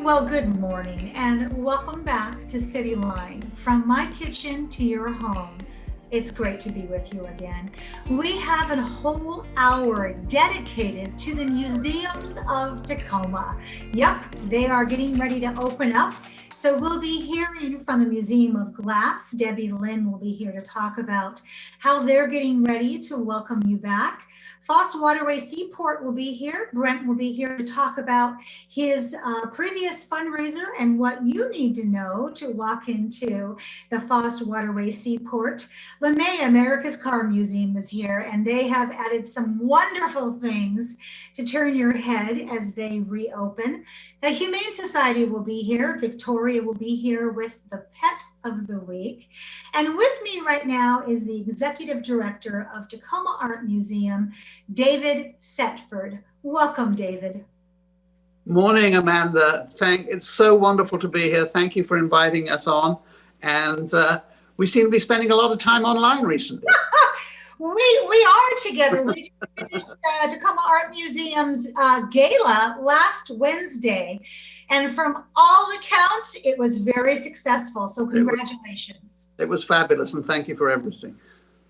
Well, good morning and welcome back to Cityline. From my kitchen to your home, it's great to be with you again. We have a whole hour dedicated to the museums of Tacoma. Yep, they are getting ready to open up. So we'll be hearing from the Museum of Glass. Debbie Lynn will be here to talk about how they're getting ready to welcome you back. Foss Waterway Seaport will be here. Brent will be here to talk about his previous fundraiser and what you need to know to walk into the Foss Waterway Seaport. LeMay, America's Car Museum, is here, and they have added some wonderful things to turn your head as they reopen. The Humane Society will be here. Victoria will be here with the Pet of the Week. And with me right now is the Executive Director of Tacoma Art Museum, David Setford. Welcome, David. Morning, Amanda. It's so wonderful to be here. Thank you for inviting us on. And we seem to be spending a lot of time online recently. We are together. We finished Tacoma Art Museum's gala last Wednesday. And from all accounts, it was very successful. So congratulations. It was fabulous. And thank you for everything.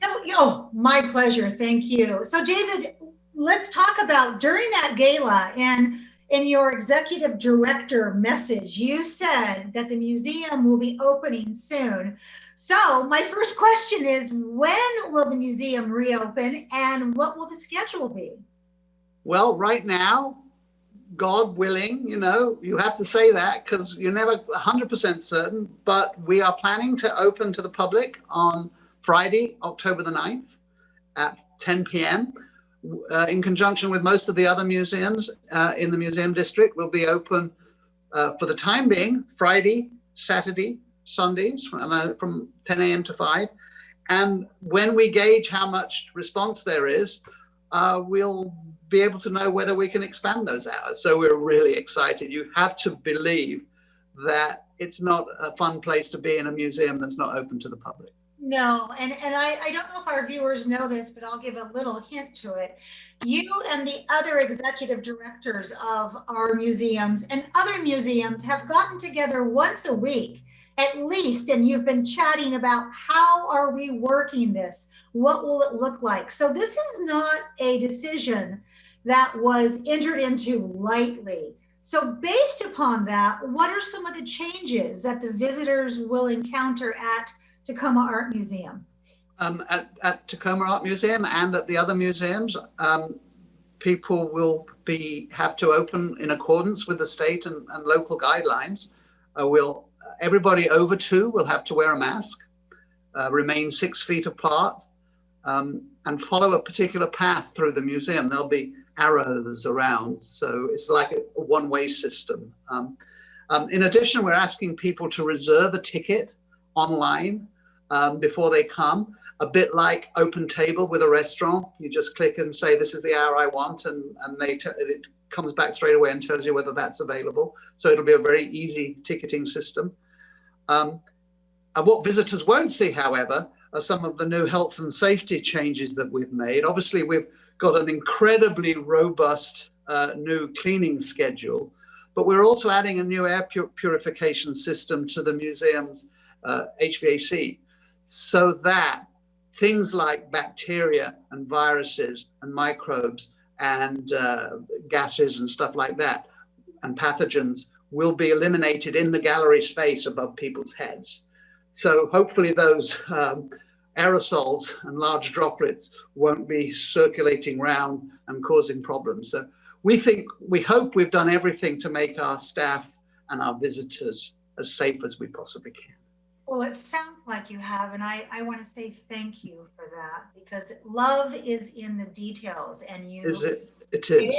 Oh, my pleasure. Thank you. So David, let's talk about during that gala and in your executive director message, you said that the museum will be opening soon. So my first question is, when will the museum reopen and what will the schedule be? Well, right now, God willing, you have to say that because you're never 100% certain, but we are planning to open to the public on Friday, October the 9th at 10 p.m. In conjunction with most of the other museums in the museum district. We'll be open for the time being, Friday, Saturday, Sundays from 10 a.m. to 5. And when we gauge how much response there is, we'll be able to know whether we can expand those hours. So we're really excited. You have to believe that it's not a fun place to be in a museum that's not open to the public. No, and I don't know if our viewers know this, but I'll give a little hint to it. You and the other executive directors of our museums and other museums have gotten together once a week at least, and you've been chatting about how are we working this? What will it look like? So this is not a decision that was entered into lightly. So based upon that, what are some of the changes that the visitors will encounter at Tacoma Art Museum? At Tacoma Art Museum and at the other museums, people will have to open in accordance with the state and local guidelines. Everybody over 2 will have to wear a mask, remain 6 feet apart, and follow a particular path through the museum. There'll be arrows around, so it's like a one-way system. In addition, we're asking people to reserve a ticket online before they come, a bit like Open Table with a restaurant. You just click and say, this is the hour I want, and it comes back straight away and tells you whether that's available. So it'll be a very easy ticketing system. And what visitors won't see, however, are some of the new health and safety changes that we've made. Obviously, we've got an incredibly robust new cleaning schedule, but we're also adding a new air purification system to the museum's HVAC, so that things like bacteria and viruses and microbes and gases and stuff like that and pathogens will be eliminated in the gallery space above people's heads. So hopefully those aerosols and large droplets won't be circulating around and causing problems. So we hope we've done everything to make our staff and our visitors as safe as we possibly can. Well, it sounds like you have, and I want to say thank you for that, because love is in the details, and you it is.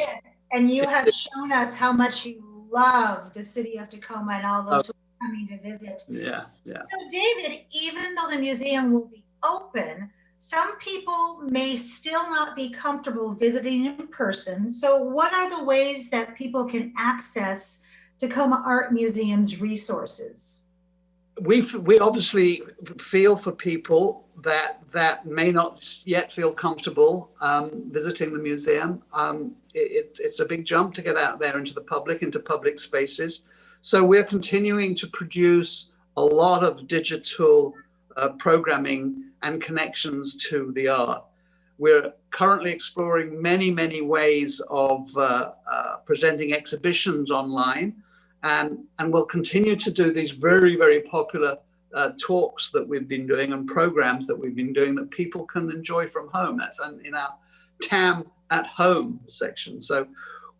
And you have shown us how much you love the city of Tacoma and all those who are coming to visit. Yeah. So David, even though the museum will be open, some people may still not be comfortable visiting in person. So what are the ways that people can access Tacoma Art Museum's resources? We obviously feel for people that may not yet feel comfortable visiting the museum. It's a big jump to get out there into the public, into public spaces. So we're continuing to produce a lot of digital programming and connections to the art. We're currently exploring many, many ways of presenting exhibitions online, and we'll continue to do these very, very popular talks that we've been doing and programs that we've been doing that people can enjoy from home. That's in our TAM at home section. So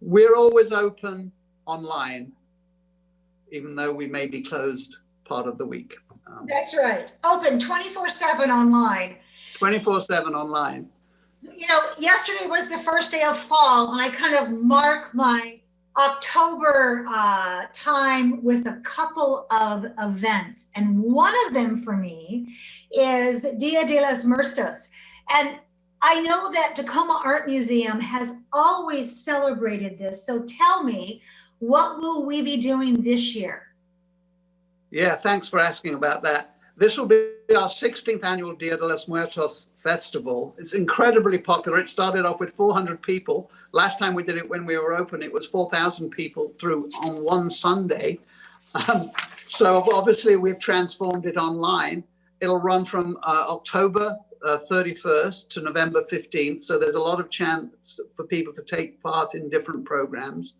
we're always open online, even though we may be closed part of the week. That's right. Open 24/7 online. 24/7 online. You know, yesterday was the first day of fall, and I kind of mark my October time with a couple of events. And one of them for me is Dia de los Muertos. And I know that Tacoma Art Museum has always celebrated this. So tell me, what will we be doing this year? Yeah, thanks for asking about that. This will be our 16th annual Dia de los Muertos festival. It's incredibly popular. It started off with 400 people. Last time we did it when we were open, it was 4,000 people through on one Sunday. So obviously we've transformed it online. It'll run from October 31st to November 15th. So there's a lot of chance for people to take part in different programs,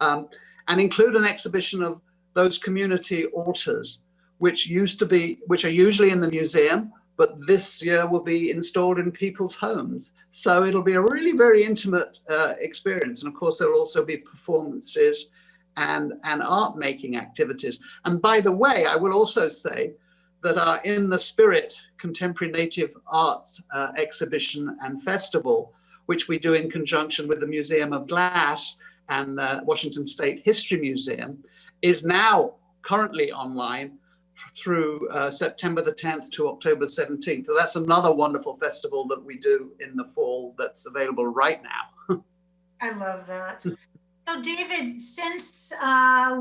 and include an exhibition of those community altars, which are usually in the museum, but this year will be installed in people's homes. So it'll be a really very intimate experience. And of course, there'll also be performances and art making activities. And by the way, I will also say that our In the Spirit Contemporary Native Arts exhibition and festival, which we do in conjunction with the Museum of Glass and the Washington State History Museum, is now currently online through September the 10th to October 17th. So that's another wonderful festival that we do in the fall that's available right now. I love that. So David, since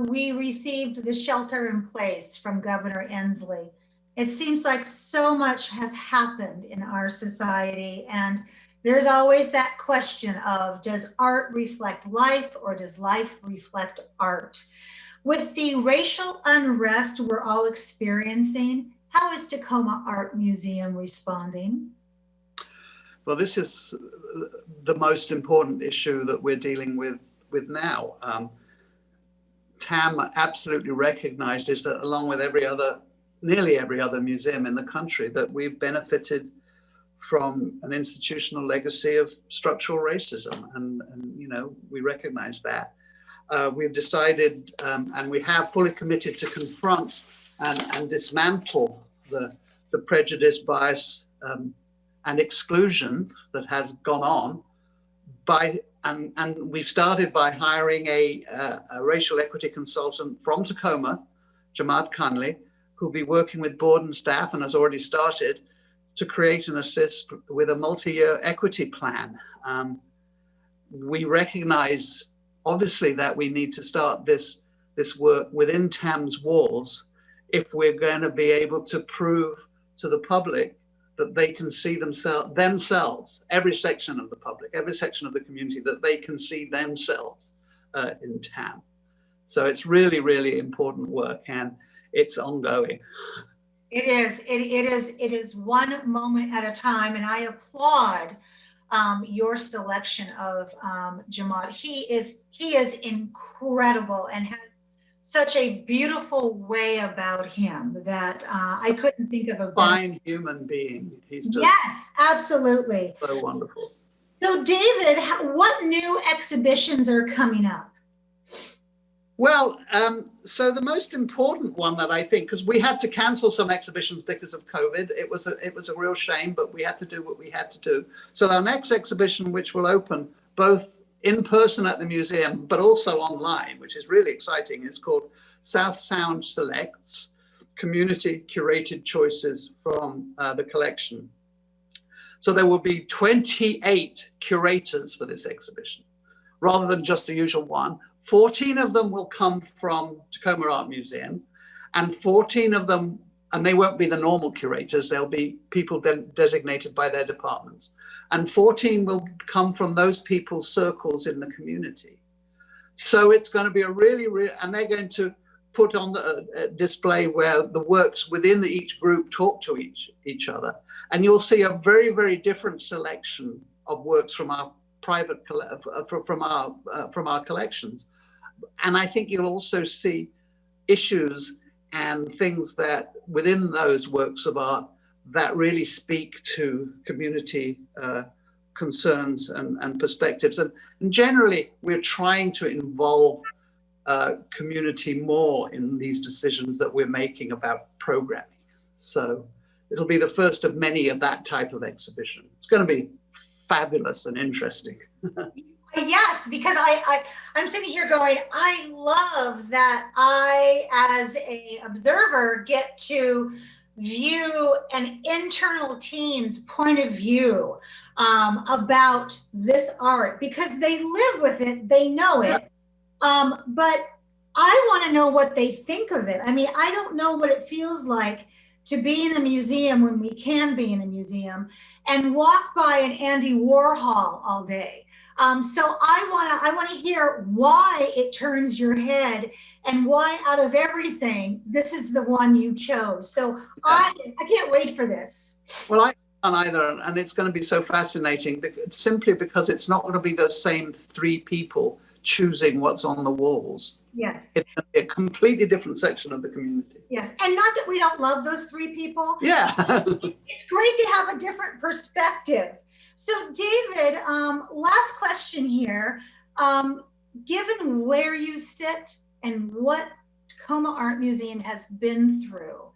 we received the shelter in place from Governor Inslee, it seems like so much has happened in our society, and there's always that question of, does art reflect life or does life reflect art? With the racial unrest we're all experiencing, how is Tacoma Art Museum responding? Well, this is the most important issue that we're dealing with now. TAM absolutely recognizes that, along with nearly every other museum in the country, that we've benefited from an institutional legacy of structural racism, and you know, we recognize that. We've decided, and we have fully committed to confront and dismantle the prejudice, bias, and exclusion that has gone on and we've started by hiring a racial equity consultant from Tacoma, Jamad Conley, who'll be working with board and staff and has already started to create and assist with a multi-year equity plan. We recognize, obviously, that we need to start this work within TAM's walls if we're going to be able to prove to the public that they can see themselves, every section of the public, every section of the community, that they can see themselves in TAM. So it's really, really important work, and it's ongoing. It is one moment at a time, and I applaud your selection of Jamad. He is incredible and has such a beautiful way about him that I couldn't think of a fine human being. He's just, yes, absolutely, so wonderful. So David, what new exhibitions are coming up? Well, so the most important one that I think, because we had to cancel some exhibitions because of COVID, it was a real shame, but we had to do what we had to do. So our next exhibition, which will open both in person at the museum, but also online, which is really exciting, is called South Sound Selects, Community Curated Choices from the Collection. So there will be 28 curators for this exhibition, rather than just the usual one. 14 of them will come from Tacoma Art Museum, and 14 of them, and they won't be the normal curators, they'll be people designated by their departments. And 14 will come from those people's circles in the community. So it's going to be a really, and they're going to put on the display where the works within each group talk to each other, and you'll see a very, very different selection of works from our from our collections. And I think you'll also see issues and things that within those works of art that really speak to community concerns and perspectives. And generally, we're trying to involve community more in these decisions that we're making about programming. So it'll be the first of many of that type of exhibition. It's going to be fabulous and interesting. Yes, because I'm sitting here going, I love that I, as a observer, get to view an internal team's point of view about this art, because they live with it, they know it. But I want to know what they think of it. I mean, I don't know what it feels like to be in a museum when we can be in a museum and walk by an Andy Warhol all day. So I want to hear why it turns your head and why out of everything, this is the one you chose. So I can't wait for this. Well, I can't either, and it's going to be so fascinating simply because it's not going to be those same three people choosing what's on the walls. Yes. It's a completely different section of the community. Yes, and not that we don't love those three people. Yeah. It's great to have a different perspective. So David, last question here. Given where you sit and what Tacoma Art Museum has been through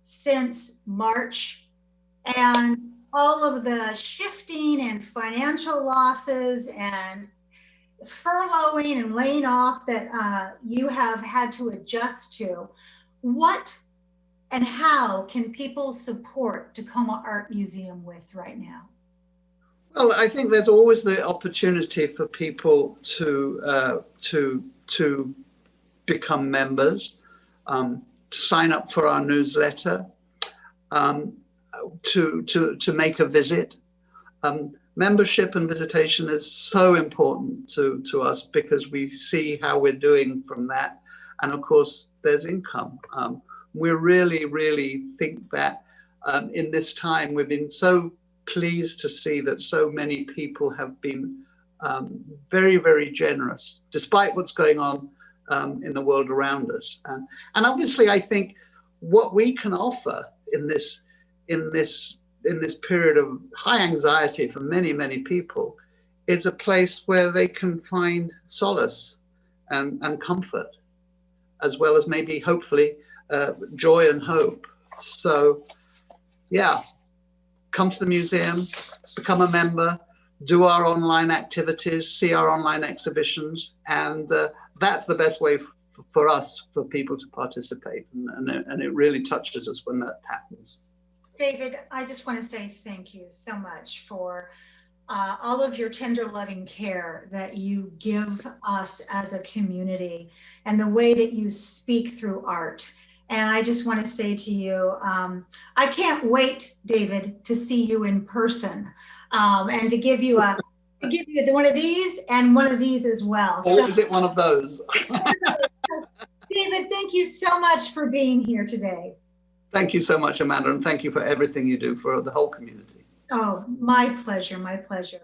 since March and all of the shifting and financial losses and furloughing and laying off that you have had to adjust to, what and how can people support Tacoma Art Museum with right now? Well, I think there's always the opportunity for people to become members, to sign up for our newsletter, to make a visit. Membership and visitation is so important to us because we see how we're doing from that. And of course, there's income. We really think that in this time, we've been so pleased to see that so many people have been very generous, despite what's going on in the world around us. And obviously, I think what we can offer in this period of high anxiety for many people is a place where they can find solace and comfort, as well as maybe hopefully joy and hope. So yeah, come to the museum, become a member, do our online activities, see our online exhibitions, and that's the best way for us, for people to participate, and it really touches us when that happens. David, I just want to say thank you so much for all of your tender loving care that you give us as a community and the way that you speak through art. And I just want to say to you, I can't wait, David, to see you in person and to give you one of these and one of these as well. Or is it one of those? David, thank you so much for being here today. Thank you so much, Amanda, and thank you for everything you do for the whole community. Oh, my pleasure, my pleasure.